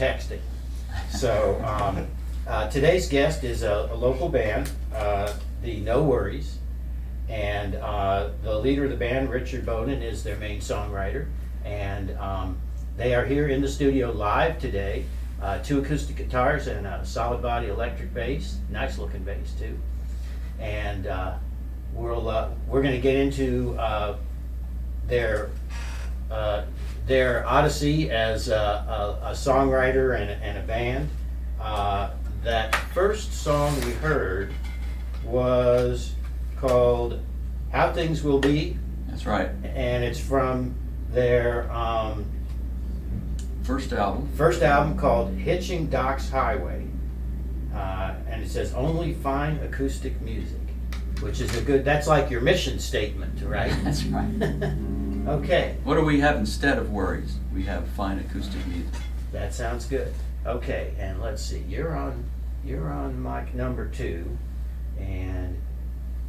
texting. So today's guest is a local band, the No Worries, and the leader of the band, Richard Bowden, is their main songwriter, and they are here in the studio live today. 2 acoustic guitars and a solid body electric bass, nice looking bass too, and we're going to get into their odyssey as a songwriter and a band. That first song we heard was called How Things Will Be. That's right. And it's from their First album called Hitching Docks Highway. And it says only fine acoustic music, which is that's like your mission statement, right? That's right. Okay. What do we have instead of worries? We have fine acoustic music. That sounds good. Okay, and let's see. You're on mic number 2, and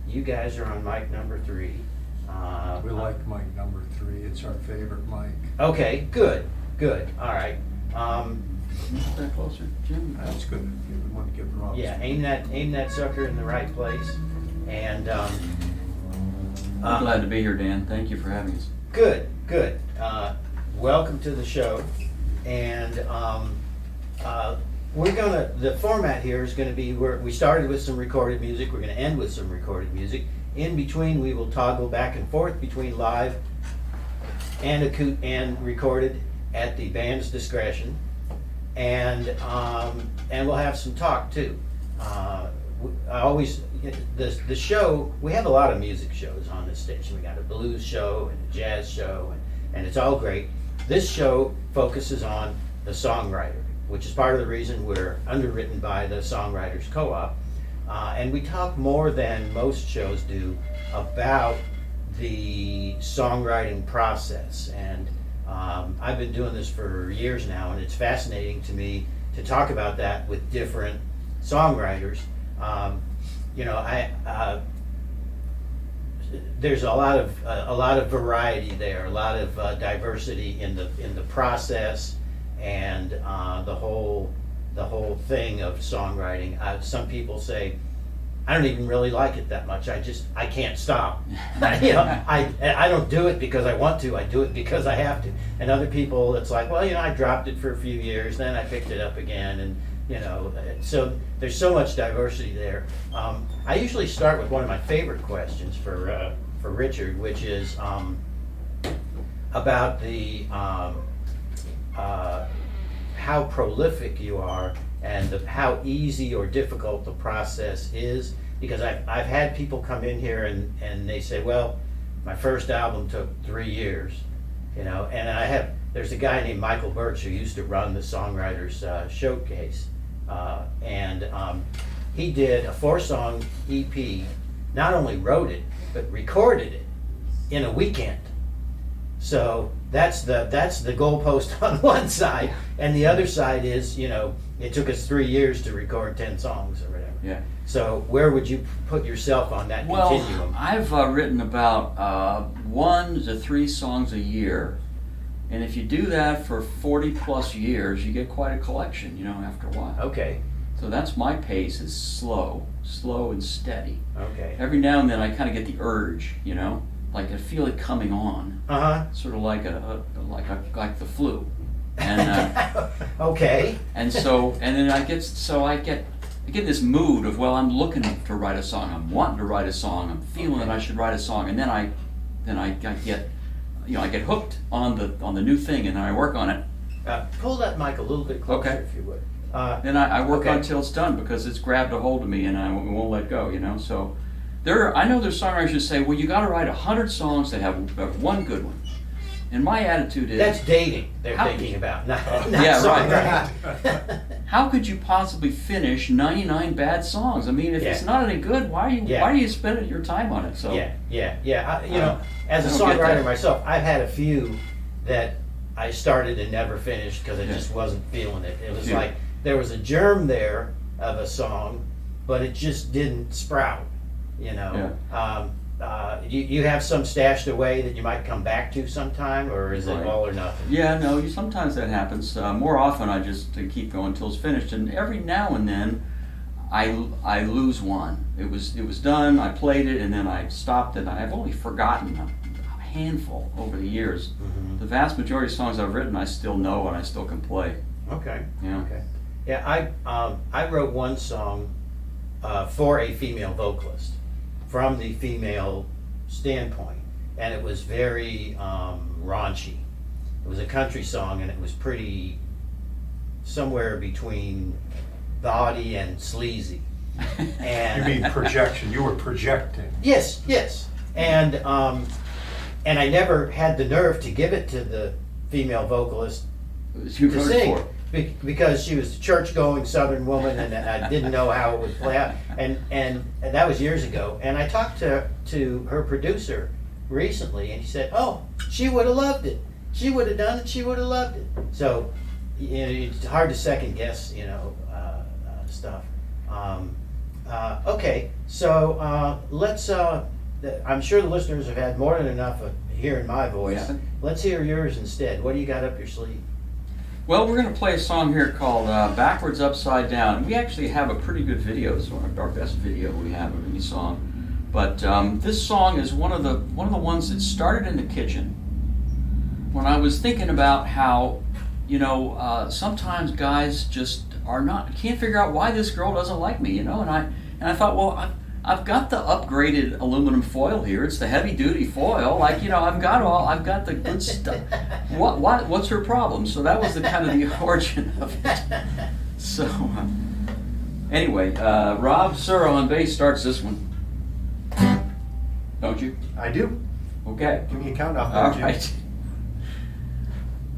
you guys are on mic number 3. We like mic number 3. It's our favorite mic. Okay, good. All right. Move that closer, Jim. That's good. You want to give Rob. Yeah, aim that sucker in the right place. And I'm glad to be here, Dan. Thank you for having us. Good. Welcome to the show. And the format here is gonna be we started with some recorded music. We're gonna end with some recorded music. In between, we will toggle back and forth between live and recorded at the band's discretion, and we'll have some talk too. The show, we have a lot of music shows on this station. We got a blues show and a jazz show, and it's all great. This show focuses on the songwriter, which is part of the reason we're underwritten by the Songwriters Co-op. And we talk more than most shows do about the songwriting process. And I've been doing this for years now, and it's fascinating to me to talk about that with different songwriters. There's a lot of variety there, a lot of diversity in the process, and the whole thing of songwriting. Some people say, I don't even really like it that much. I can't stop. I don't do it because I want to. I do it because I have to. And other people, it's like, well, I dropped it for a few years, then I picked it up again, and so there's so much diversity there. I usually start with one of my favorite questions for Richard, which is about the how prolific you are and how easy or difficult the process is. Because I've had people come in here and they say, well, my first album took 3 years, and there's a guy named Michael Birch who used to run the Songwriters Showcase, and he did a 4-song EP, not only wrote it, but recorded it in a weekend. So that's the goalpost on one side, and the other side is, it took us 3 years to record 10 songs or whatever. Yeah. So where would you put yourself on that continuum? Well, I've written about 1 to 3 songs a year, and if you do that for 40 plus years, you get quite a collection, after a while. Okay. So that's my pace, is slow and steady. Okay. Every now and then I kind of get the urge, like I feel it coming on. Sort of like like the flu. And okay. And then I get this mood of, well, I'm looking to write a song, I'm wanting to write a song, I'm feeling that I should write a song, and then I get I get hooked on the new thing, and then I work on it. Pull that mic a little bit closer, Okay. if you would. Then I work on until it's done, because it's grabbed a hold of me and I won't let go. So I know there's songwriters who say, well, you got to write 100 songs that have one good one. And my attitude is, that's dating. They're thinking about not yeah, songwriting. Right. How could you possibly finish 99 bad songs? I mean, if it's not any good, why are you spending your time on it? So yeah. As a songwriter myself, I've had a few that I started and never finished because I just wasn't feeling it. It was like there was a germ there of a song, but it just didn't sprout. you have some stashed away that you might come back to sometime, or is it Right. all or nothing? Yeah, no, sometimes that happens. More often I just keep going until it's finished, and every now and then I lose one. It was done, I played it, and then I stopped it. I've only forgotten a handful over the years. Mhm. The vast majority of songs I've written I still know and I still can play. Okay. Yeah. Okay. Yeah, I wrote one song for a female vocalist from the female standpoint, and it was very raunchy. It was a country song, and it was pretty somewhere between bawdy and sleazy. You And mean projection, you were projecting. yes, yes, and I never had the nerve to give it to the female vocalist You to wrote it sing for. because she was a church-going Southern woman, and I didn't know how it would play out. And that was years ago. And I talked to her producer recently, and he said, "Oh, she would have loved it. She would have done it. She would have loved it." So, you know, it's hard to second guess, stuff. Okay, so let's. I'm sure the listeners have had more than enough of hearing my voice. Yeah. Let's hear yours instead. What do you got up your sleeve? Well, we're going to play a song here called Backwards Upside Down. We actually have a pretty good video. It's one of our best video we have of any song. But this song is one of the ones that started in the kitchen when I was thinking about how, sometimes guys just can't figure out why this girl doesn't like me, and I thought, well, I've got the upgraded aluminum foil here. It's the heavy duty foil. I've got the good stuff. What's her problem? So that was the kind of the origin of it. So anyway, Rob Suro on bass starts this one. Don't you? I do. Okay. Give me a count off. All Jim. right.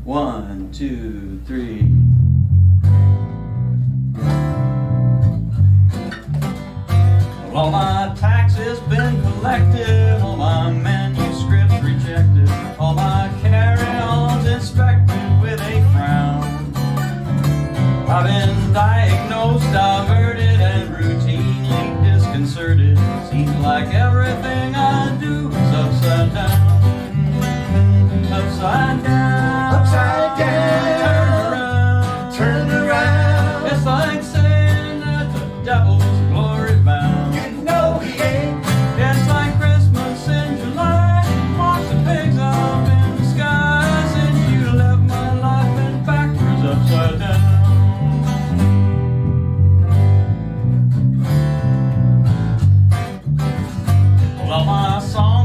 1, 2, 3. All my taxes been collected, all my manuscripts rejected, all my carry-ons inspected with a frown. I've been diagnosed, diverted, and routinely disconcerted. Seems like everything I do is upside down. Upside down. Upside down. Turn around. Turn around. It's like saying that the devil's glory bound. You know he ain't. It's like Christmas in July. Watch the pigs up in the sky. Since you left my life been backwards upside down. Well, all my songs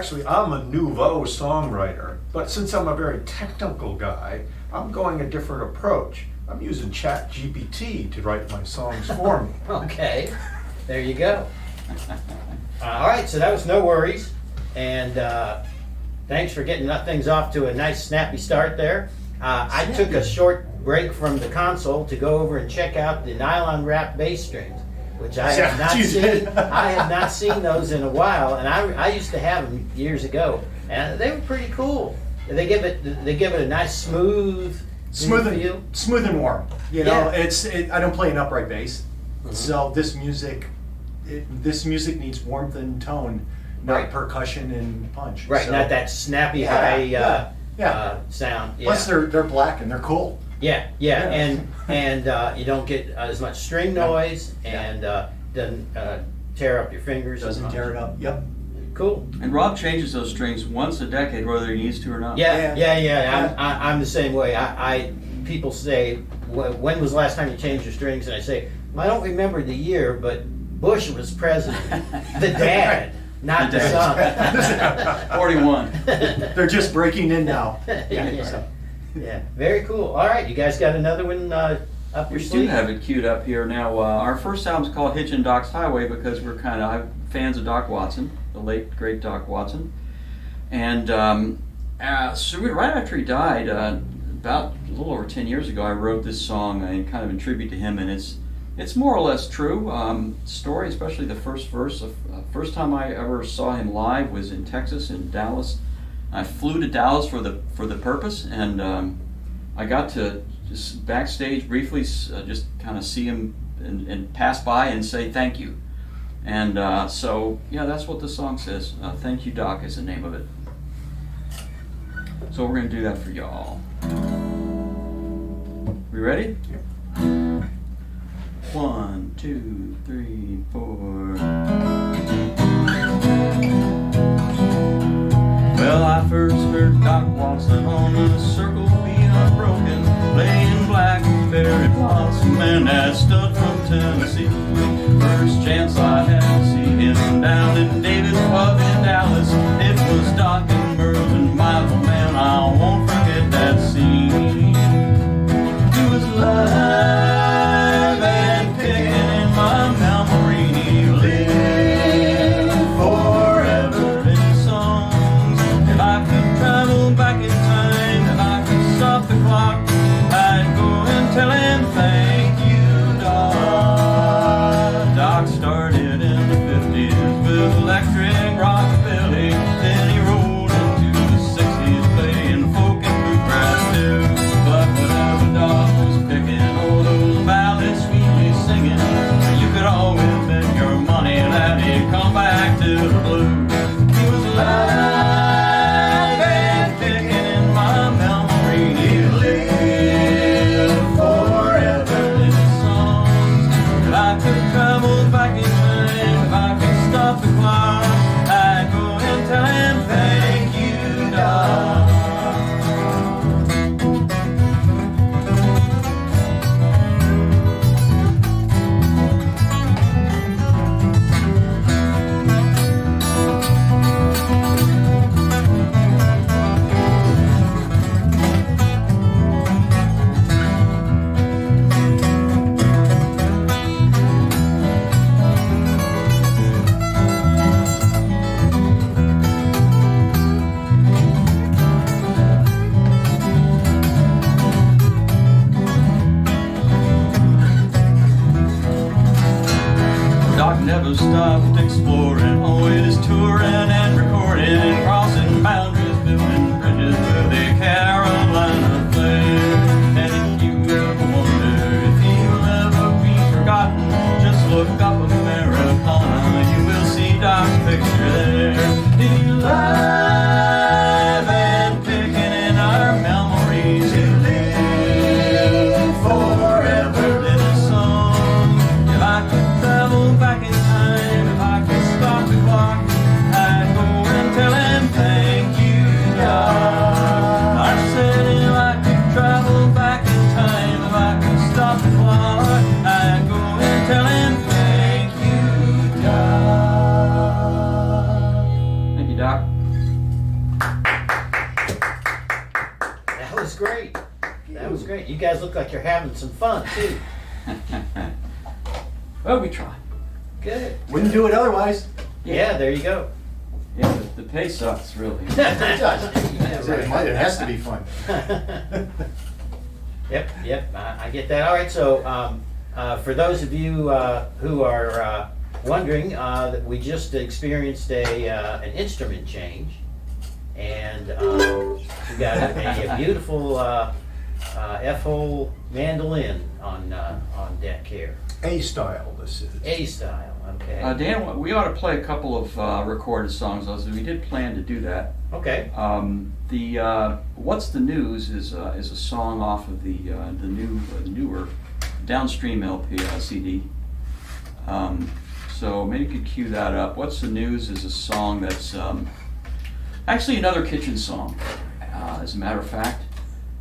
actually, I'm a nouveau songwriter, but since I'm a very technical guy, I'm going a different approach. I'm using Chat GPT to write my songs for me. Okay, there you go. All right, so that was No Worries, and thanks for getting things off to a nice snappy start there. I took a short break from the console to go over and check out the nylon wrap bass strings, which I have not seen. I have not seen those in a while, and I used to have them years ago, and they were pretty cool. They give it a nice smooth feel. Smooth and warm. You know, Yeah. I don't play an upright bass, so this music needs warmth and tone, not Right. percussion and punch. Right, So- not that snappy Yeah, high yeah. sound. Yeah. Plus, they're black and they're cool. Yeah, Yeah. and you don't get as much string noise, and doesn't tear up your fingers. as Doesn't much. tear it up. Yep. Cool. And Rob changes those strings once a decade, whether he needs to or not. Yeah. Yeah. I'm the same way. People say, when was the last time you changed your strings? And I say, well, I don't remember the year, but Bush was president. The dad, not the The son. 41. They're just breaking in now. Yeah. So. Yeah, very cool. All right, you guys got another one up your We do sleeve? have it queued up here now. Our first album's called Hitchin' Doc's Highway because we're kind of fans of Doc Watson, the late great Doc Watson. And so right after he died, about a little over 10 years ago, I wrote this song kind of in tribute to him, and it's more or less true. Story, especially the first verse. First time I ever saw him live was in Texas, in Dallas. I flew to Dallas for the purpose, and I got to just backstage briefly, just kind of see him and pass by and say thank you. And so, yeah, that's what the song says. Thank You, Doc is the name of it. So we're going to do that for y'all. We ready? Yep. 1, 2, 3, 4. Well, I first heard Doc Watson on the circle being unbroken, playing blackberry blossom, and that stud from Tennessee. First chance I had to see him down in David's Pub in Dallas, it was Doc and Merlin, my old man, I won't forget that scene. He was live and kicking in my memory, he lived forever in his songs. If I could travel back in time, if I could stop the clock, I'd go and tell him thank you, Doc. Doc started in the 50s with electric rockabilly, then he rolled into the 60s playing folk and bluegrass too. But whatever Doc was picking, all those ballads sweetly singing, you could always bet your money that he'd come back to the blues. He was alive and kicking in my memory, he lived forever in his songs. If I could travel back in time, if I could stop the clock, I'd go and tell him thank you, Doc. Doc never stopped exploring, always touring and recording, crossing boundaries, building bridges with the Carolina flair. And if you ever wonder if he'll ever be forgotten, just look up Americana, you will see Doc's picture there. He's alive and kicking in our memories, he lived forever in his song. If I could travel back in time, if I could stop the great. That was great. You guys look like you're having some fun too. Well, we try. Good. Wouldn't do it otherwise. Yeah, there you go. Yeah, the pay sucks, really. It does. Yeah, right. It has to be fun. Yep, I get that. All right, so for those of you who are wondering, that we just experienced an instrument change, and we got a beautiful F-hole mandolin on deck here. A style, this is. A style, okay. Dan, we ought to play a couple of recorded songs. We did plan to do that. Okay. The What's the News is a song off of the newer Downstream LP CD. So maybe you could cue that up. What's the News is a song that's actually another kitchen song. As a matter of fact,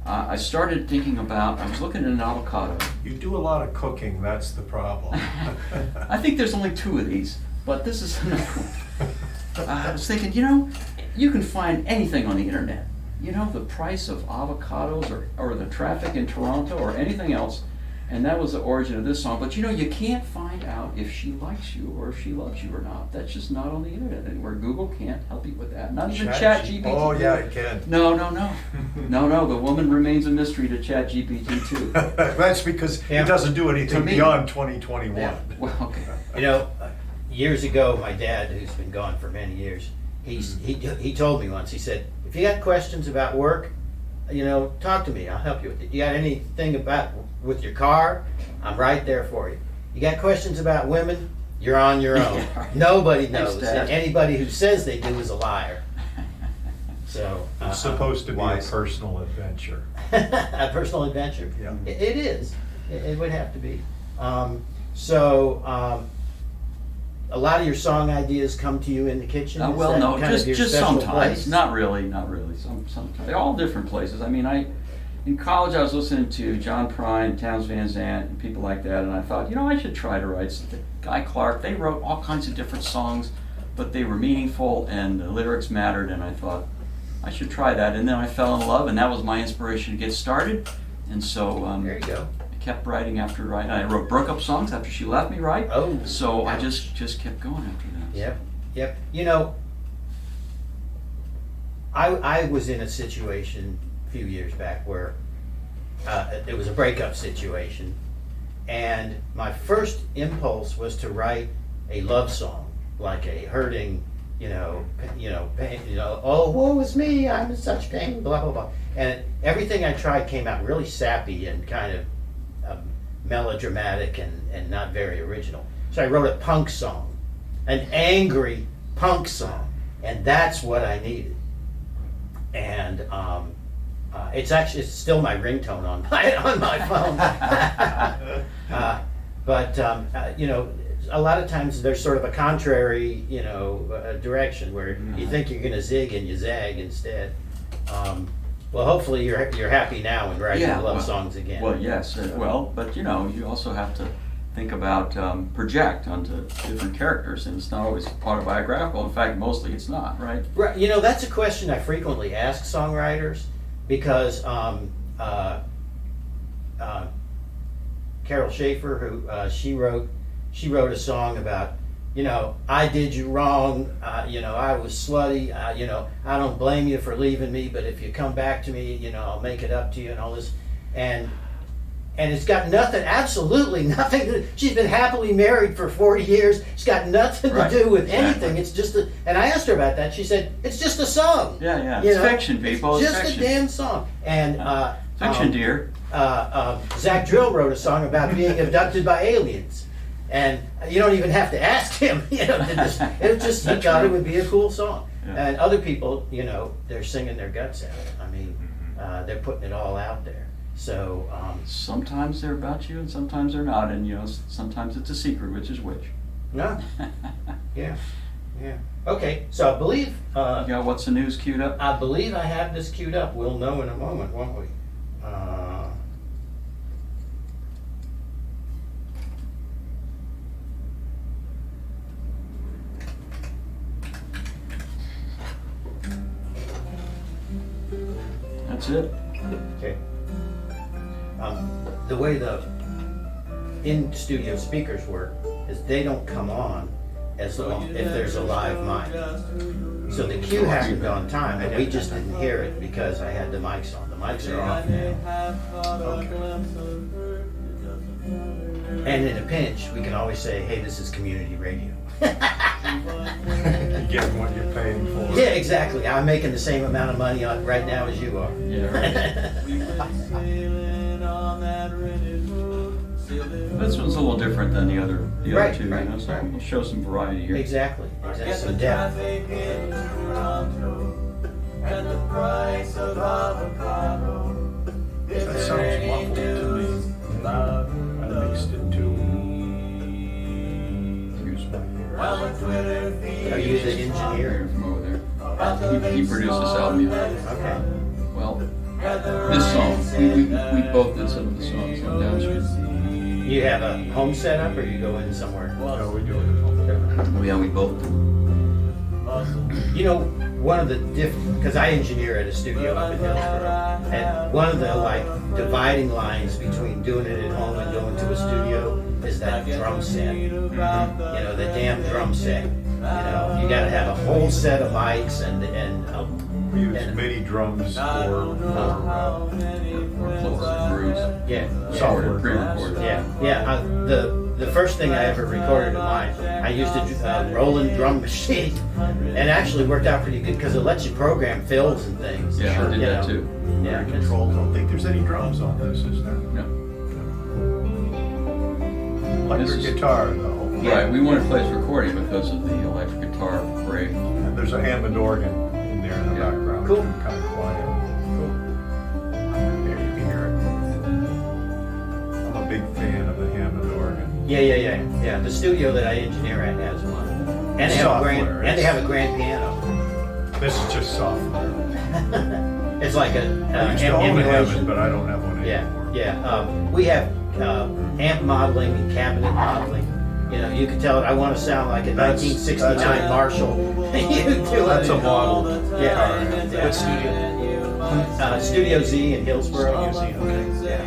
I started thinking about. I was looking at an avocado. You do a lot of cooking, that's the problem. I think there's only 2 of these, but this is another one. I was thinking, you can find anything on the internet. The price of avocados or the traffic in Toronto or anything else, and that was the origin of this song. But you can't find out if she likes you or if she loves you or not. That's just not on the internet anywhere. Google can't help you with that. Not even ChatGPT. Oh yeah, it can. No. No, the woman remains a mystery to ChatGPT too. That's because Yeah. it doesn't do To anything me. beyond 2021. Yeah. Well, okay. Years ago, my dad, who's been gone for many years, he told me once. He said, "If you got questions about work, talk to me. I'll help you with it. You got anything with your car? I'm right there for you. You got questions about women? You're on your own. Yeah, right. Nobody Thanks, knows. Dad. And anybody who says they do is a liar." So It's supposed to be a wise. personal adventure. A personal adventure. Yeah. It is. It would have to be. A lot of your song ideas come to you in the kitchen. Is Well, that no, kind of your just special sometimes. place? Not really. Sometimes. They're all different places. I mean, in college I was listening to John Prine, Townes Van Zandt, and people like that, and I thought, I should try to write something. Guy Clark, they wrote all kinds of different songs, but they were meaningful and the lyrics mattered, and I thought I should try that. And then I fell in love, and that was my inspiration to get started. And so There you go. I kept writing after writing. I wrote broke-up songs after she left me, right? Oh. So I just kept going after that. Yep. I was in a situation a few years back where it was a breakup situation, and my first impulse was to write a love song, like a hurting, pain, oh, woe is me, I'm in such pain, blah blah blah, and everything I tried came out really sappy and kind of melodramatic and not very original. So I wrote a punk song, an angry punk song, and that's what I needed. And it's still my ringtone on my phone. But a lot of times there's sort of a contrary, direction where you think you're going to zig and you zag instead. Well, hopefully you're happy now and writing love songs again. Well, yes. But you also have to think about project onto different characters, and it's not always autobiographical. In fact, mostly it's not, right? Right. That's a question I frequently ask songwriters, because Carol Schaefer, who she wrote a song about, I did you wrong, I was slutty, I don't blame you for leaving me, but if you come back to me, I'll make it up to you and all this. And it's got absolutely nothing. She's been happily married for 40 years. It's got nothing to do with anything. It's just and I asked her about that. She said, it's just a song. Yeah. It's fiction, people. It's It's just fiction. a damn song. And Fiction, dear. Zach Drill wrote a song about being abducted by aliens. And you don't even have to ask him, he thought it would be a cool song. Yeah. And other people, they're singing their guts out. I mean, they're putting it all out there. So Sometimes they're about you, and sometimes they're not, and sometimes it's a secret, which is which. no, yeah. Okay, so I believe You got What's the News queued up? I have this queued up. We'll know in a moment, won't we? That's it. Okay. The way the in-studio speakers work is they don't come on as long if there's a live mic. So the cue happened on time, and we just didn't hear it because I had the mics on. The mics are off now. And in a pinch, we can always say, "Hey, this is community radio." You're getting what you're paying for. Yeah, exactly. I'm making the same amount of money on right now as you are. Yeah, This one's a little different than the other Right, two, you right, know, so right. we'll show some variety here. Exactly. Some depth. That sounds muffled to me. I mixed it too. Here's my ear. Are you the engineer? From over there. He produced this album, yeah. Okay. Well, this song, we both did some of the songs on Downstream. You have a home setup, or you go in somewhere? No, we do it at home. Yeah, we both did. You know, one of the because I engineer at a studio up in Hillsboro, and one of the like dividing lines between doing it at home and going to a studio is that drum set. You know, the damn drum set. You know, you got to have a whole set of mics and We use MIDI drums for grooves. yeah, Software pre-recorded. yeah. The first thing I ever recorded of mine, I used a Roland drum machine, and actually worked out pretty good because it lets you program fills and things. Yeah, I did you that know. too. Yeah, Very controlled. I don't think there's any drums on this, is there? No. Electric This is- guitar though. Right, we wanted to play this recording because of the electric guitar break. And there's a Hammond organ in there in the Yeah. background. Cool. Kind of quiet. There you can hear it. I'm a big fan of the Hammond organ. Yeah. The studio that I engineer at has one, and they have Software, a grand piano. This is just software. It's like I used to own a Hammond, emulation. but I don't have one anymore. Yeah. We have amp modeling and cabinet modeling. You know, you can tell it. I want to sound like a That's- 1969 that's a- Marshall. You do That's it. a model. Yeah. What studio? Studio Z in Hillsboro. Yeah.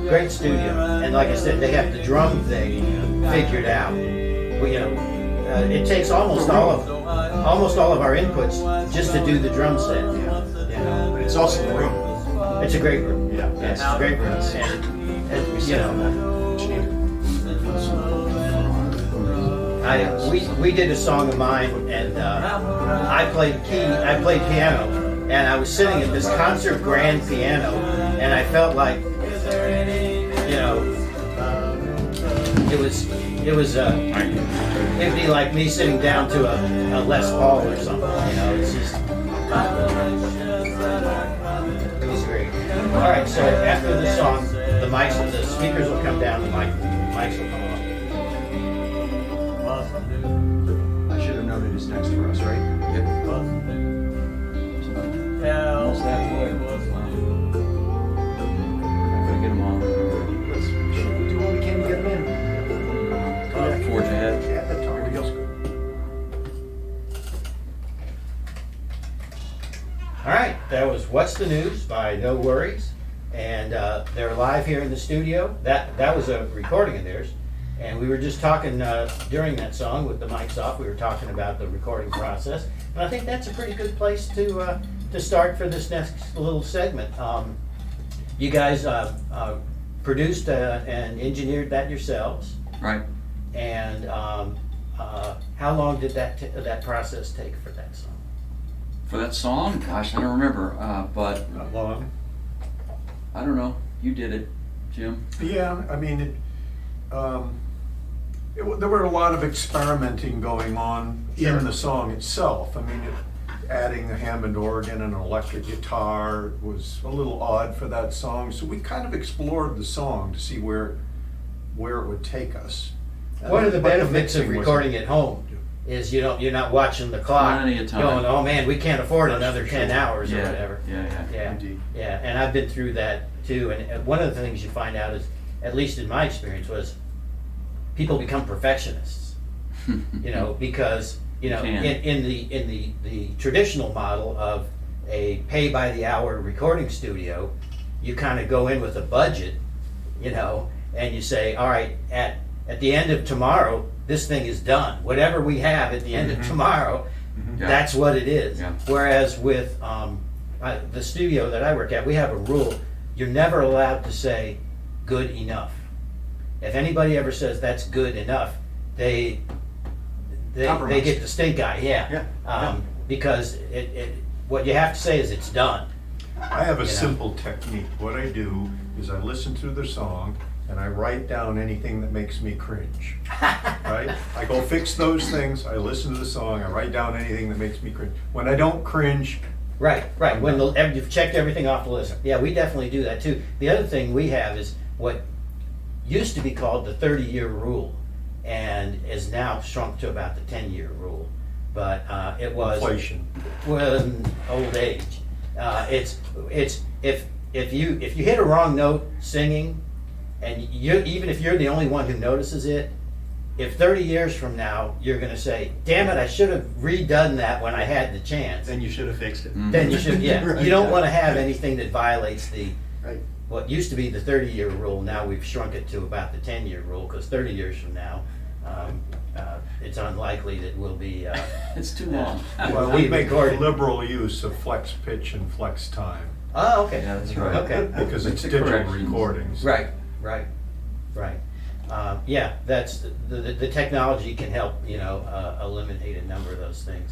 Great studio. And like I said, they have the drum thing figured out. Well, you know, it takes almost all of our inputs just to do the drum set. You know, But it's also the room. it's a great room. Yeah. It's a great room. And you know, we did a song of mine, and I played piano, and I was sitting at this concert grand piano, and I felt like, you know, it'd be like me sitting down to a Les Paul or something. You know, it's just it was great. All right, so after the song, the speakers will come down, the mics will come up. I should have noted his next for us, right? Yep. Almost halfway. Gotta get them on. Let's do what we can to get him in. Forge ahead. Yeah, the guitar. Here we go. All right, that was What's the News by No Worries, and they're live here in the studio. That was a recording of theirs, and we were just talking during that song with the mics off. We were talking about the recording process, and I think that's a pretty good place to start for this next little segment. You guys produced and engineered that yourselves, Right. and how long did that process take for that song? For that song, gosh, I don't remember, but Not long. I don't know. You did it, Jim. Yeah, I mean, there were a lot of experimenting going on in the song itself. I mean, adding a Hammond organ and an electric guitar was a little odd for that song, so we kind of explored the song to see where it would take us. One of the But benefits of mixing was- recording at home is you're not watching the clock Plenty of time. going, oh man, we can't afford another That's 10 for sure. hours or whatever. Yeah. Indeed. Yeah, and I've been through that too, and one of the things you find out is, at least in my experience, was people become perfectionists, you know, because, you know, Can. in the traditional model of a pay by the hour recording studio, you kind of go in with a budget, you know, and you say, all right, at the end of tomorrow, this thing is done. Whatever we have at the end of tomorrow, Yeah. that's what it is. Yeah. Whereas with the studio that I work at, we have a rule: you're never allowed to say good enough. If anybody ever says that's good enough, they Compromise. get the stink eye. Yeah. Yeah. Because what you have to say is it's done. I have a You know. simple technique. What I do is I listen to the song and I write down anything that makes me cringe. Right? I go fix those things, I listen to the song, I write down anything that makes me cringe. When I don't cringe, Right. When you've checked everything off the list. Yeah, we definitely do that too. The other thing we have is what used to be called the 30-year rule, and is now shrunk to about the 10-year rule. But it was inflation. well, old age. It's if you hit a wrong note singing, and even if you're the only one who notices it, if 30 years from now you're going to say, "Damn it, I should have redone that when I had the chance," Then you should have fixed it. then you should. Yeah, Right. you don't want to have anything that violates the Right. what used to be the 30-year rule. Now we've shrunk it to about the 10-year rule, because 30 years from now, it's unlikely that we'll be. It's too long. Well, we we make recorded. liberal use of flex pitch and flex time, Oh, okay. Yeah, that's right. Okay. because it's the digital corrections. recordings. Right. Yeah, that's the technology can help, you know, eliminate a number of those things.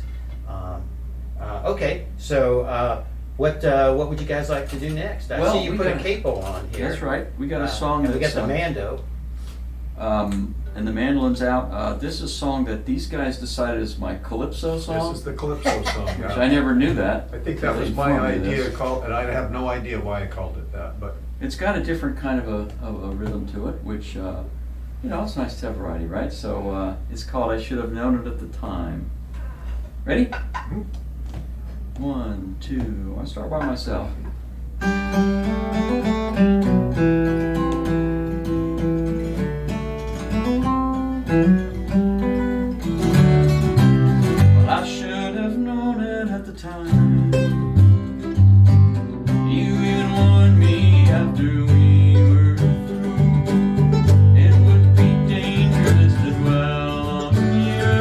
Okay, so what would you guys like to do next? I Well, see you we put a got- capo on here. That's right. We got a song and we got that's the Mando. and the mandolin's out. This is a song that these guys decided is my calypso song, This is the Calypso song. which I never knew that. I think that They was my informed me idea, this. and I have no idea why I called it that, but It's got a different kind of a rhythm to it, which, you know, it's nice to have variety, right? So it's called I Should Have Known It at the Time. Ready? 1, 2, I start by myself. Well, I should have known it at the time. You even warned me after we were through. It would be dangerous to dwell on you.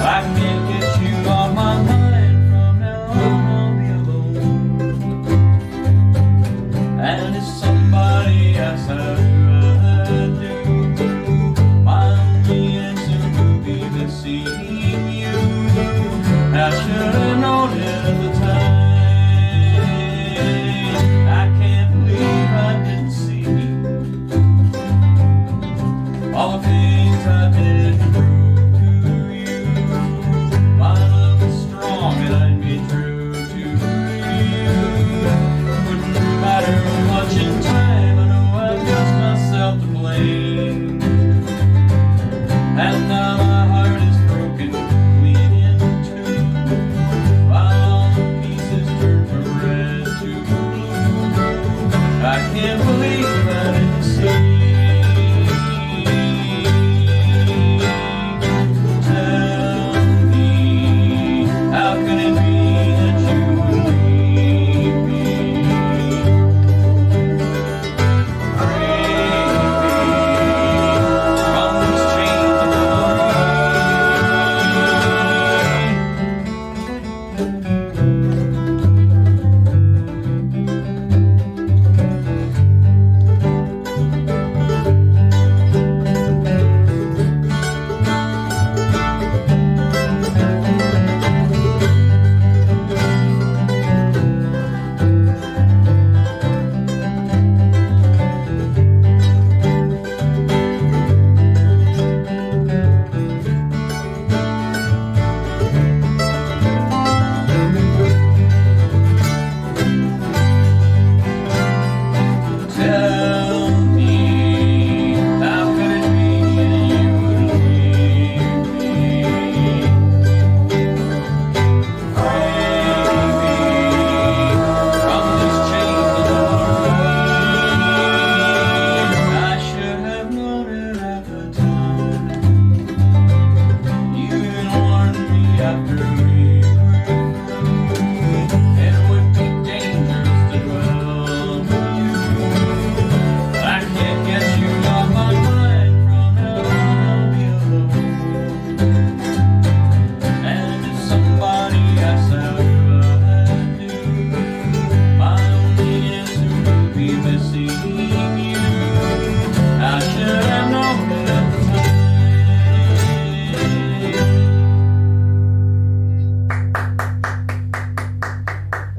I can't get you off my mind. From now on, I'll be alone. And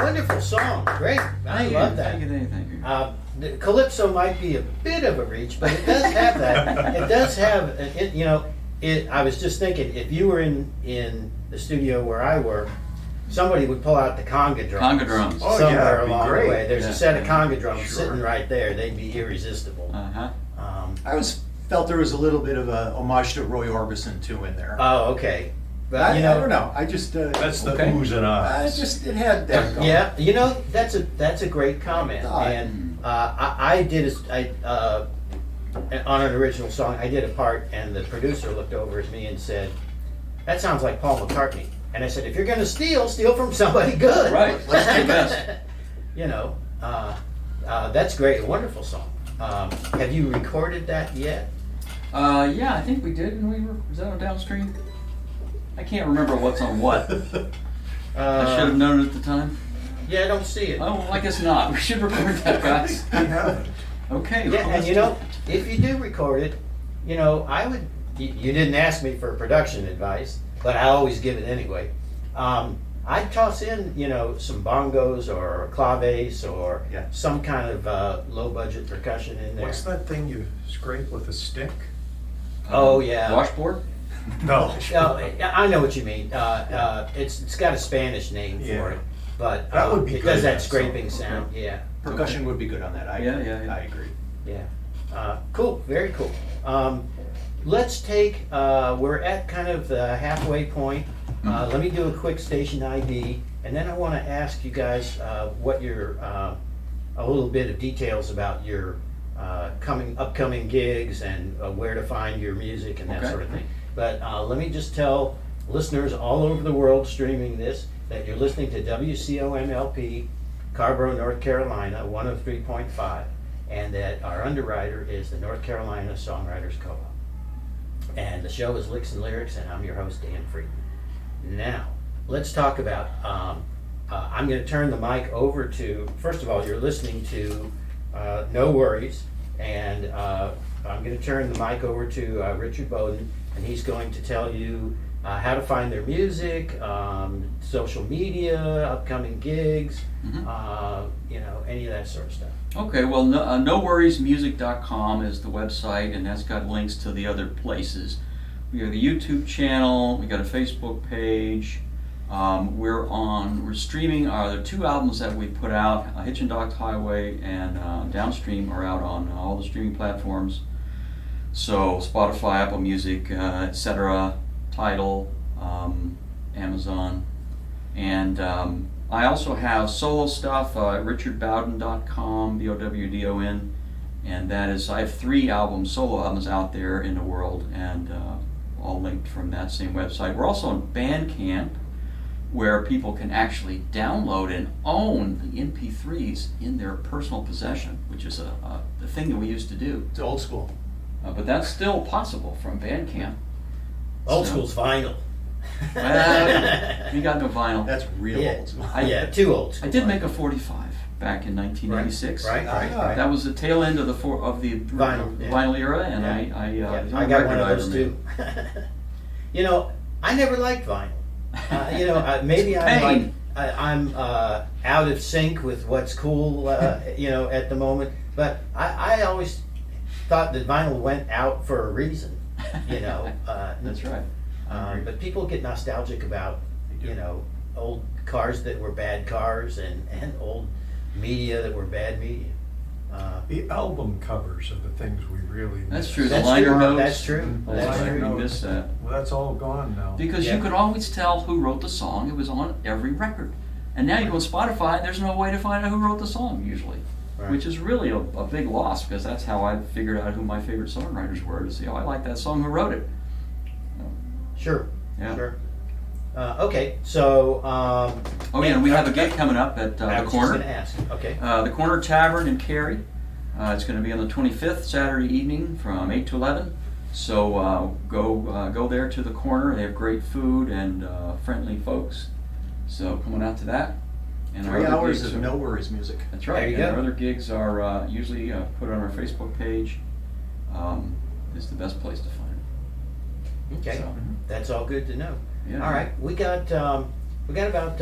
Wonderful song, great, I Thank you, love that. Thank you, thank you. The Calypso might be a bit of a reach, but it does have that. It does have, I was just thinking, if you were in the studio where I work, somebody would pull out the conga drums. Conga drums. Oh, yeah, Somewhere it'd be along great. the way. There's Yeah. a set of conga drums Sure. sitting right there. They'd be irresistible. Uh-huh. I always felt there was a little bit of a homage to Roy Orbison too in there. Oh, okay. But I don't know. I just That's the Okay. oohs and ahs. it had that going. Yeah, that's a great comment. Thought. And I did on an original song. I did a part, and the producer looked over at me and said, "That sounds like Paul McCartney." And I said, "If you're going to steal from somebody good." Right, let's do best. That's great. A wonderful song. Have you recorded that yet? Yeah, I think we did, and was that on Downstream? I can't remember what's on what. I should have known it at the time. Yeah, I don't see it. Oh, well, I guess not. We should record that, guys. We haven't. Okay. Yeah, well, and if you do record it, I would. You didn't ask me for production advice, but I always give it anyway. I'd toss in, some bongos or claves or Yeah. some kind of low budget percussion in there. What's that thing you scrape with a stick? Oh, yeah. Washboard? No. Oh, I know what you mean. It's got a Spanish name for Yeah. it, but That would be it good does in that that scraping song. sound. Yeah. Percussion would be good on that. Yeah. I agree. Yeah. Cool. Very cool. Let's take, we're at kind of the halfway point. Let me do a quick station ID, and then I want to ask you guys what your, a little bit of details about your upcoming gigs and where to find your music and that Okay. sort of thing. But let me just tell listeners all over the world streaming this that you're listening to WCOM LP, Carrboro, North Carolina, 103.5, and that our underwriter is the North Carolina Songwriters Co-op. And the show is Licks and Lyrics, and I'm your host, Dan Friedman. Now, let's talk about, I'm going to turn the mic over to, first of all, you're listening to No Worries, and I'm going to turn the mic over to Richard Bowden, and he's going to tell you how to find their music, social media, upcoming gigs, any of that sort of stuff. Okay, well, noworriesmusic.com is the website, and that's got links to the other places. We have the YouTube channel, we got a Facebook page. We're streaming the two albums that we put out, Hitch and Docked Highway and Downstream, are out on all the streaming platforms. So Spotify, Apple Music, etc., Tidal, Amazon, and I also have solo stuff, richardbowden.com, BOWDON, and that is, I have 3 solo albums out there in the world, and all linked from that same website. We're also on Bandcamp, where people can actually download and own the MP3s in their personal possession, which is the thing that we used to do. It's old school. But that's still possible from Bandcamp. Old So- school's vinyl. Well, we got no vinyl. That's real Yeah. old school. Yeah, too old school. I did make a 45 back in 1986. Right. Ah. That was the tail end of the Vinyl, yeah. vinyl era, and Yeah. it was the I only got one record of I those ever too. made. I never liked vinyl. Maybe I'm Pain. I'm out of sync with what's cool, at the moment. But I always thought that vinyl went out for a reason, That's right. But people get nostalgic about, old cars that were bad cars and old media that were bad media. The album covers are the things we really miss. That's true. The That's liner true. notes. That's true. Oh, That's I true. really miss that. Well, that's all gone now. Because Yeah. you could always tell who wrote the song. It was on every record. And now you go on Spotify, and there's no way to find out who wrote the song, usually. Right. Which is really a big loss, because that's how I figured out who my favorite songwriters were, to see, I like that song, who wrote it? Sure. Yeah. Sure. Okay, so. Oh yeah, and we have a gig coming up at I the was Corner. just gonna ask. Okay. The Corner Tavern in Cary. It's going to be on the 25th, Saturday evening from 8 to 11. So go there to the Corner. They have great food and friendly folks. So come on out to that. And our 3 other hours gigs of are- No Worries music. That's right. There you and go. our other gigs are usually put on our Facebook page. It's the best place to find it. Okay. So, That's all good to know. yeah. All right, we got We got about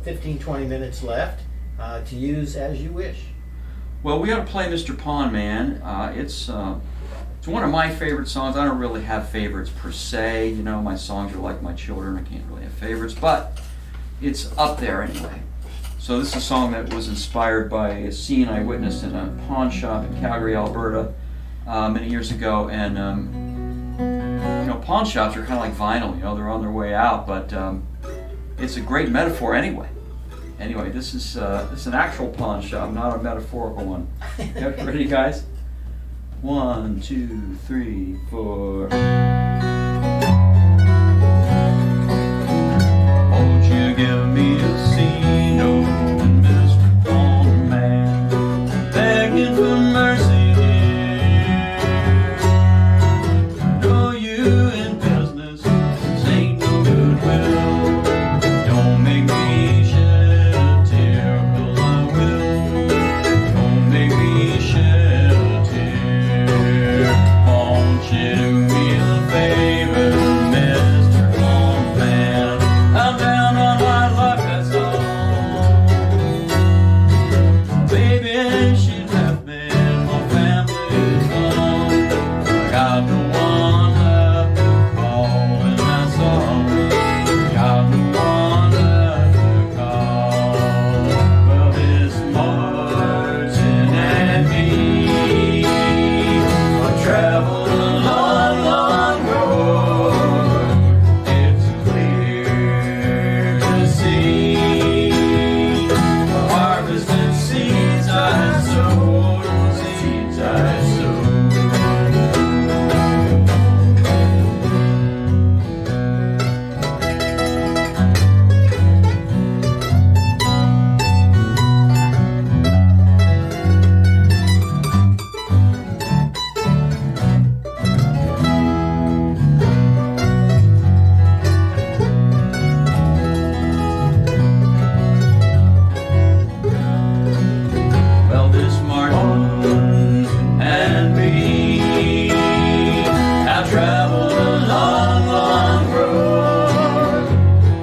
15, 20 minutes left to use as you wish. Well, we ought to play Mr. Pond Man. It's one of my favorite songs. I don't really have favorites per se. You know, my songs are like my children. I can't really have favorites, but it's up there anyway. So this is a song that was inspired by a scene I witnessed in a pawn shop in Calgary, Alberta, many years ago. And you know, pawn shops are kind of like vinyl. You know, they're on their way out, but it's a great metaphor anyway. Anyway, this is an actual pawn shop, not a metaphorical one. Ready, guys? 1, 2, 3, 4. Won't you give me a scene, oh, Mr. Pawn Man, begging for mercy here. Know you in business, this ain't no goodwill. Don't make me shed a tear, 'cause I will. Don't make me shed a tear. Won't you do me a favor, Mr. Pawn Man? I'm down on my luck, that's all. Baby, she left me, my family's gone. I got no one left to call, and that's all. Got no one left to call. Well, it's Martin and me. I traveled a long, long road. It's clear to see the harvest and seeds I sowed, seeds I sowed. Well, this Martin and me have traveled a long, long road.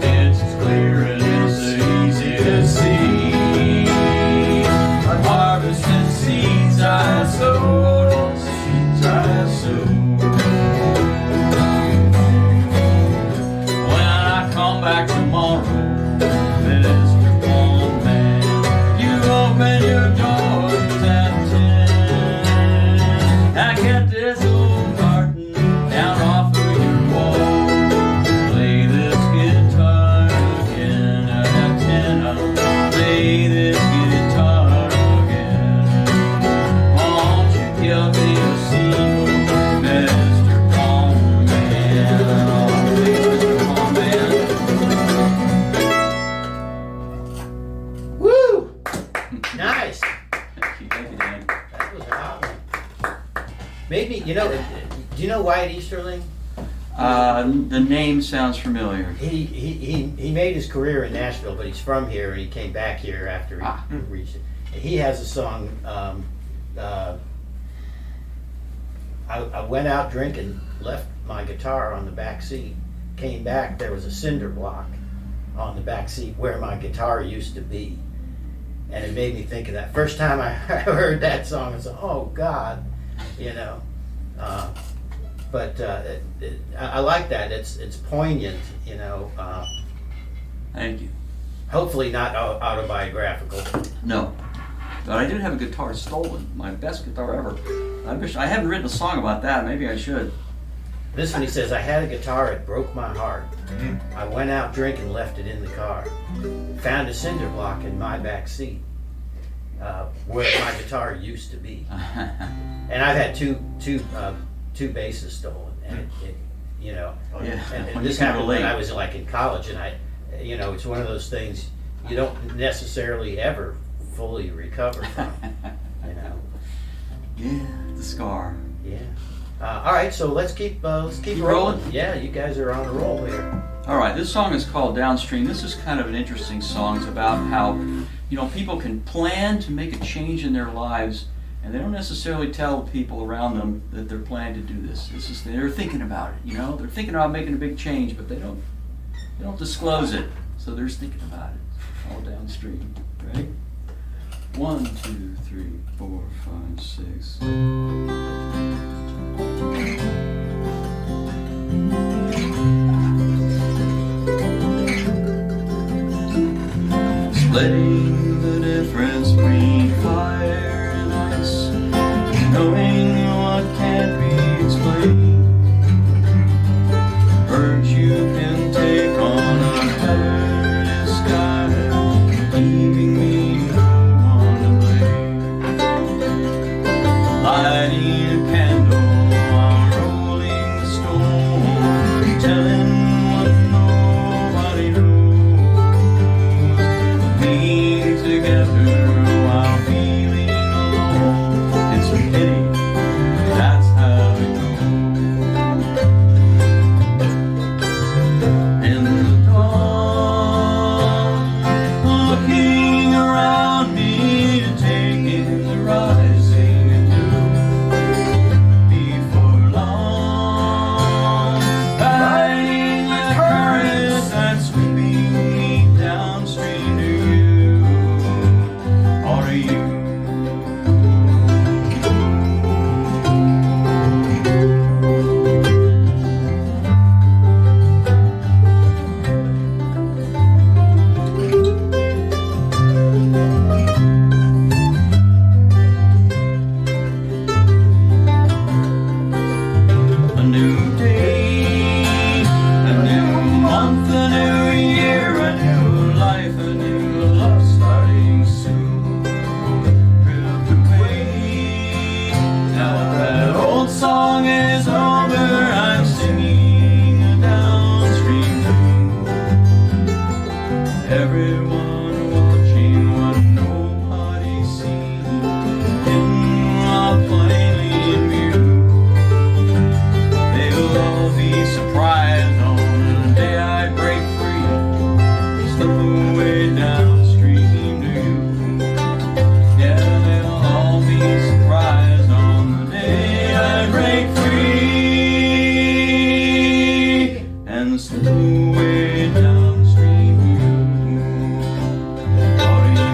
It's as clear and it's easy to see. Harvest and seeds I sowed, seeds I sowed. When I come back tomorrow, Mr. Pawn Man, you open your doors at 10. I get this old Martin down off of your wall. Play this guitar again at 10. I'll play this guitar again. Won't you give me a scene, Mr. Pawn Man? Oh, please, Mr. Pawn Man. Woo! Nice. Thank you, Dan. That was awesome. Made me, you know, do you know Wyatt Easterling? The name sounds familiar. He made his career in Nashville, but he's from here, and he came back here after he reached it. He has a song, I went out drinking, left my guitar on the back seat, came back, there was a cinder block on the back seat where my guitar used to be. And it made me think of that. First time I heard that song, I said, oh God, you know. But I like that. It's poignant, you know. Thank you. Hopefully not autobiographical. No. But I did have a guitar stolen. My best guitar ever. I haven't written a song about that. Maybe I should. This one, he says, I had a guitar, it broke my heart. I went out drinking, left it in the car. Found a cinder block in my back seat, where my guitar used to be. And I've had two basses stolen, and it you know, Yeah. and this happened when I was like in college, and you know, it's one of those things you don't necessarily ever fully recover from, you know. Yeah, the scar. Yeah. All right, so let's keep Keep rolling. rolling? Yeah, you guys are on a roll here. All right, this song is called Downstream. This is kind of an interesting song. It's about how, you know, people can plan to make a change in their lives, and they don't necessarily tell the people around them that they're planning to do this. They're thinking about it, you know. They're thinking about making a big change, but they don't disclose it. So there's thinking about it, all downstream, right? 1, 2, 3, 4, 5, 6. Splitting the difference between fire and ice, knowing what can't be explained. Birds you can take on a hairless sky, leaving me no one to blame. Lighting a candle while rolling the stone, telling what nobody knows. Being together while feeling alone, it's a pity, that's how it goes. In the dawn, looking around me to take in the rising anew. Before long, fighting the currents that's sweeping me downstream to you, or to you. A new day, a new month, a new year, a new life, a new love starting soon. Drift away, now that old song is over, I'm singing a downstream tune. Everyone watching what nobody sees, hidden while plainly in view. They'll all be surprised on the day I break free, slip away downstream to you. Yeah, they'll all be surprised on the day I break free and slip away downstream to you, or to you.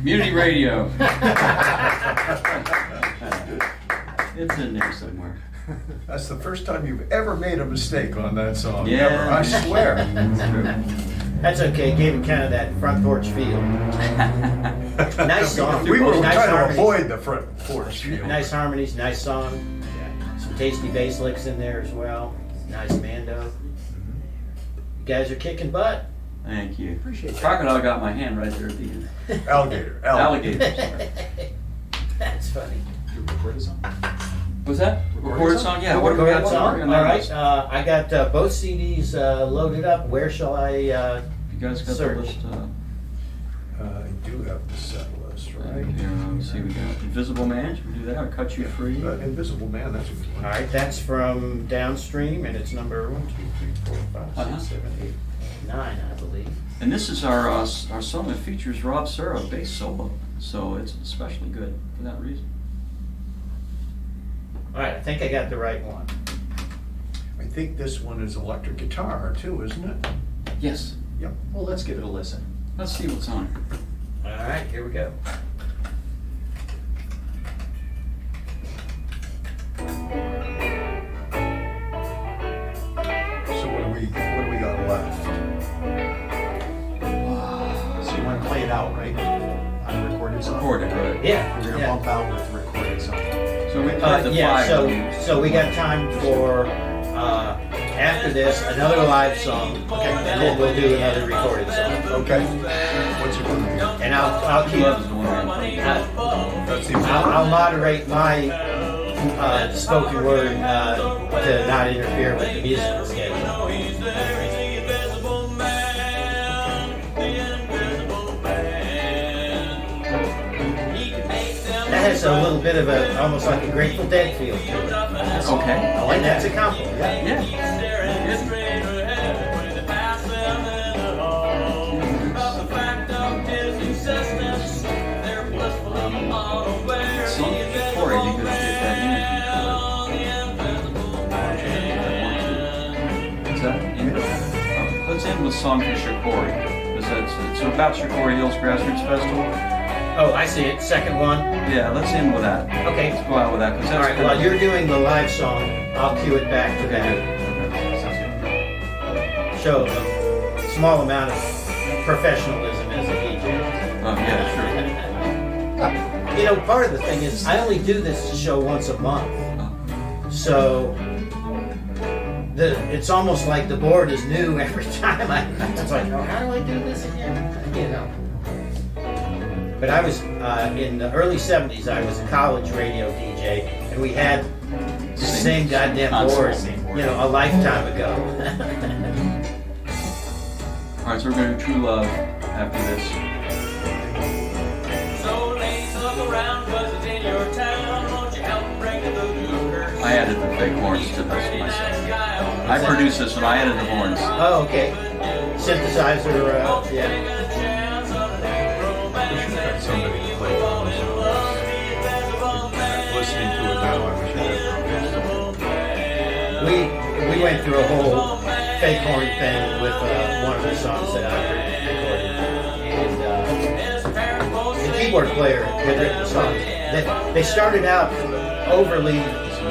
Community radio. It's in there somewhere. That's the first time you've ever made a mistake on that song. Yeah. Ever, I swear. That's okay, gave it kind of that front porch feel. Nice song. We were Nice trying to harmonies. avoid the front porch feel. Nice harmonies, nice song. Some tasty bass licks in there as well. Nice mando. You guys are kicking butt. Thank you. Appreciate that. Crocodile got my hand right there at the end. Alligator. Alligator, sorry. That's funny. You recorded something? Was that? Recorded song? Yeah, what do we Recorded got? song. On All that right, list? I got both CDs loaded up. Where shall I? You guys got Search. the list? I do have the set list, right? Here, let me see. We got Invisible Man. Should we do that? Or Cut You Free? Invisible Man, that's a good one. All right, that's from Downstream, and it's number 1, 2, 3, 4, 5, Uh-huh. 6, 7, 8, 9, I believe. And this is our song that features Rob Serra, bass solo. So it's especially good for that reason. All right, I think I got the right one. I think this one is electric guitar too, isn't it? Yes. Yep. Well, let's give it a listen. Let's see what's on here. All right, here we go. So what do we got left? So you want to play it out, right? Unrecorded song? Recorded, right? Yeah. We're gonna yeah. bump out with recorded song. So we played the Yeah, five. so we got time for, after this, another live song. Okay. And then we'll do another recorded song. Okay. What's it gonna And I'll True keep, Love is the one I'm That seems I'll moderate my spoken word to not interfere with the musical schedule. That has a little bit of a, almost like a Grateful Dead feel to it. Okay, I like And that's that. a compliment. Yeah. Song for Corey, be good to get that in. Is that in? Let's end with Song for Shakori. It's about Shakori Hills Grassroots Festival. Oh, I see it. Second one. Yeah, let's end with that. Okay. Let's go out with that, because All that's right. good. While you're doing the live song, I'll cue it back to Okay, that. good. Okay, sounds good. Show a small amount of professionalism as a DJ. Oh, yeah, sure. You know, part of the thing is I only do this show once a month, so it's almost like the board is new every time. It's like, oh, how do I do this again? You know. But I was in the early '70s. I was a college radio DJ, and we had the same goddamn board, you know, a lifetime ago. All right, so we're going to do True Love after this. I added the fake horns to this myself. I produced this and I added the horns. Oh, okay. Synthesizer, yeah. We should have had somebody to play drums on this. Listening to it now, I wish I had drums. We went through a whole fake horn thing with one of the songs that I recorded, and the keyboard player had written the song. They started out overly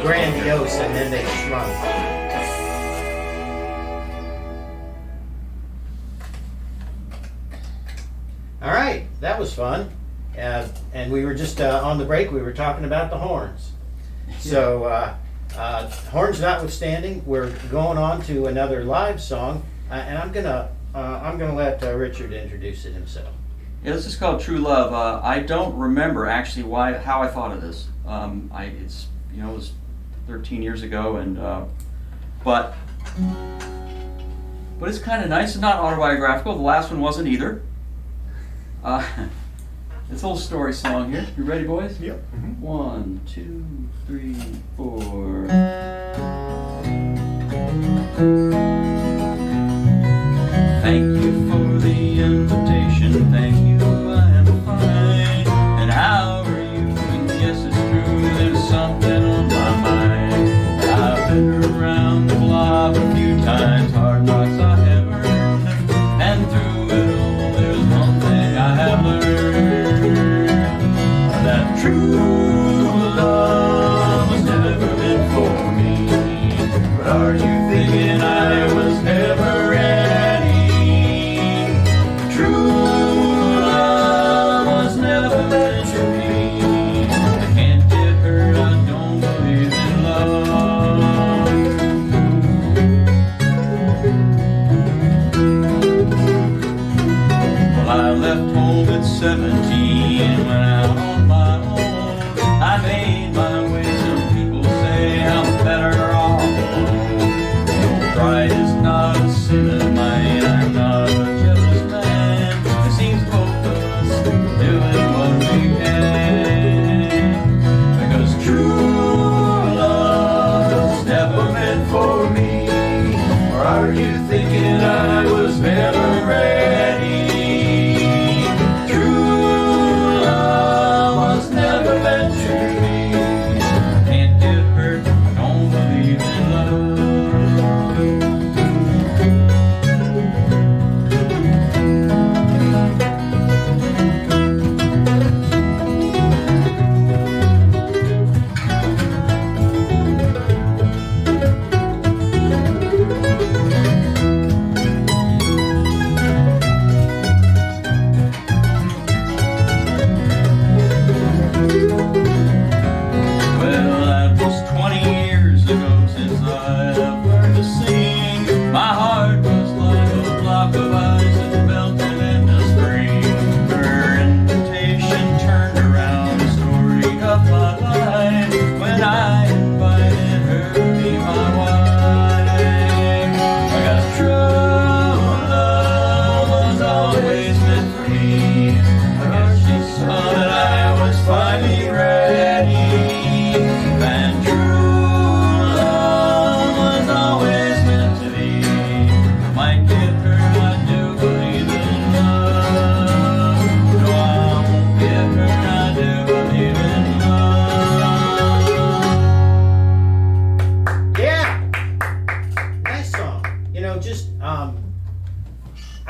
grandiose, and then they shrunk. All right, that was fun, and we were just on the break. We were talking about the horns. So, horns notwithstanding, we're going on to another live song, and I'm gonna let Richard introduce it himself. Yeah, this is called True Love. I don't remember actually how I thought of this. It was 13 years ago, and but it's kind of nice. It's not autobiographical. The last one wasn't either. It's a little story song here. You ready, boys? Yep. 1, 2, 3, 4. Thank you for the invitation. Thank you, I am fine. And how are you? And yes, it's true, there's something on my mind. I've been around the block a few times, hard knocks I have earned. And through it all, there's one thing I have learned. That true love was never meant for me. But are you thinking I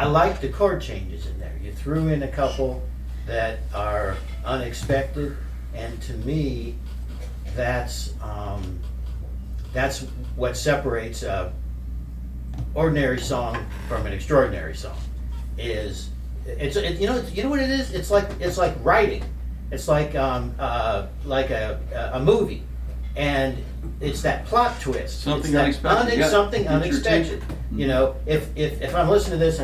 like the chord changes in there. You threw in a couple that are unexpected, and to me, that's what separates a ordinary song from an extraordinary song. You know what it is? It's like writing. It's like a movie, and it's that plot twist. Something It's that unexpected. Something Get your unexpected. attention. You know, if I'm listening to this,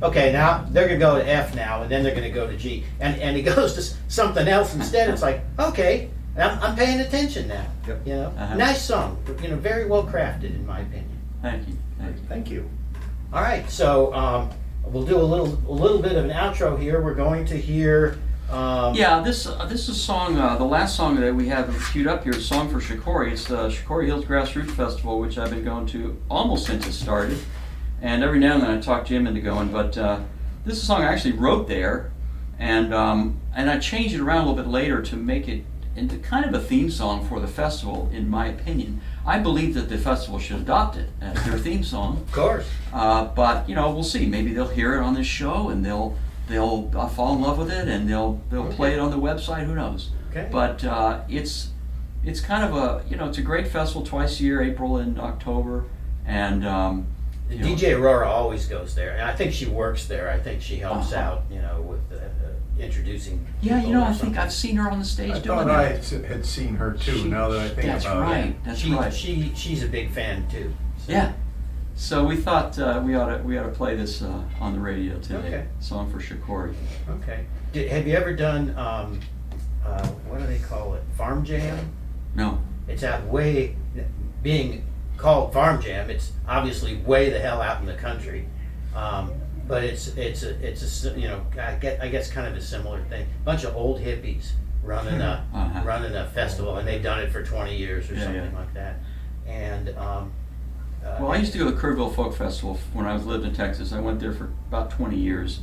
okay, now they're gonna go to F now, and then they're gonna go to G, and it goes to something else instead. It's like, okay, I'm paying attention now. Yep. You know, Uh-huh. nice song. You know, very well crafted in my opinion. Thank you. Thank you. All right, so we'll do a little bit of an outro here. We're going to hear. Yeah, this is a song. The last song that we have queued up here is a song for Shikori. It's the Shikori Hills Grassroots Festival, which I've been going to almost since it started. And every now and then I talk Jim into going. But this is a song I actually wrote there, and I changed it around a little bit later to make it into kind of a theme song for the festival. In my opinion, I believe that the festival should adopt it as their theme song. Of course. But we'll see. Maybe they'll hear it on this show and they'll fall in love with it, and they'll play it on the website. Who knows? Okay. But it's kind of a it's a great festival twice a year, April and October, and DJ Aurora always goes there, and I think she works there. I think she helps Uh-huh. out, with introducing. yeah, people or I think something. I've seen her on the stage I doing thought I that. had seen her too, now that I think That's about right. it. That's right. She's a big fan too. So. Yeah. So we thought we ought to play this on the radio today. Okay. Song for Shikori. Okay. Have you ever done what do they call it? Farm Jam? No. It's out way, being called Farm Jam. It's obviously way the hell out in the country, but it's I guess kind of a similar thing. Bunch of old hippies running Uh-huh. running a festival, and they've done it for 20 years or Yeah, something yeah. like that. And Well, I used to go to the Carrboro Folk Festival when I lived in Texas. I went there for about 20 years,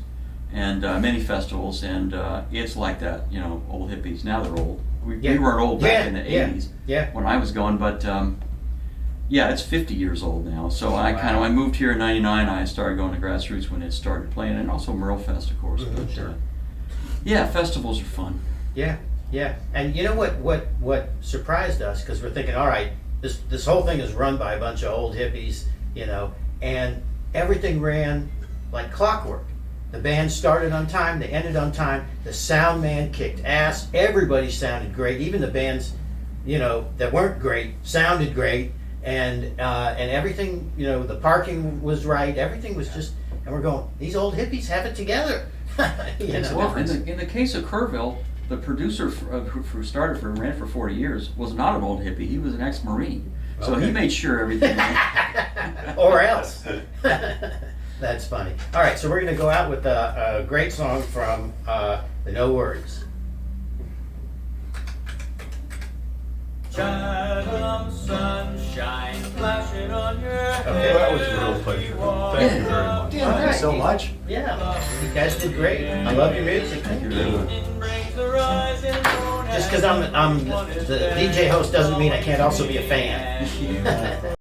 and many festivals, and it's like that, old hippies. Now they're old. We weren't old back in the 80s Yeah. when I was going, but it's 50 years old now. So I Wow. I moved here in '99. I started going to Grassroots when it started playing, and also Merle Fest, of course. Mhm, But, sure. yeah, festivals are fun. Yeah, yeah. And you know what surprised us, because we're thinking, all right, this whole thing is run by a bunch of old hippies, and everything ran like clockwork. The band started on time, they ended on time, the sound man kicked ass, everybody sounded great, even the bands, that weren't great sounded great, and everything, the parking was right, everything was just, and we're going, these old hippies have it together. Well, in the case of Kerrville, the producer who started ran for 40 years was not an old hippie. He was an ex-Marine. So he Okay. made sure everything. Or else. That's funny. All right, so we're going to go out with a great song from the No Worries. Child sunshine flashing on your head. Okay. That was a real pleasure. Thank you very much. Thank you so much. Yeah, you guys did great. I love your music. Thank you very much. Brings the rising moon. Just because I'm the DJ host doesn't mean I can't also be a fan.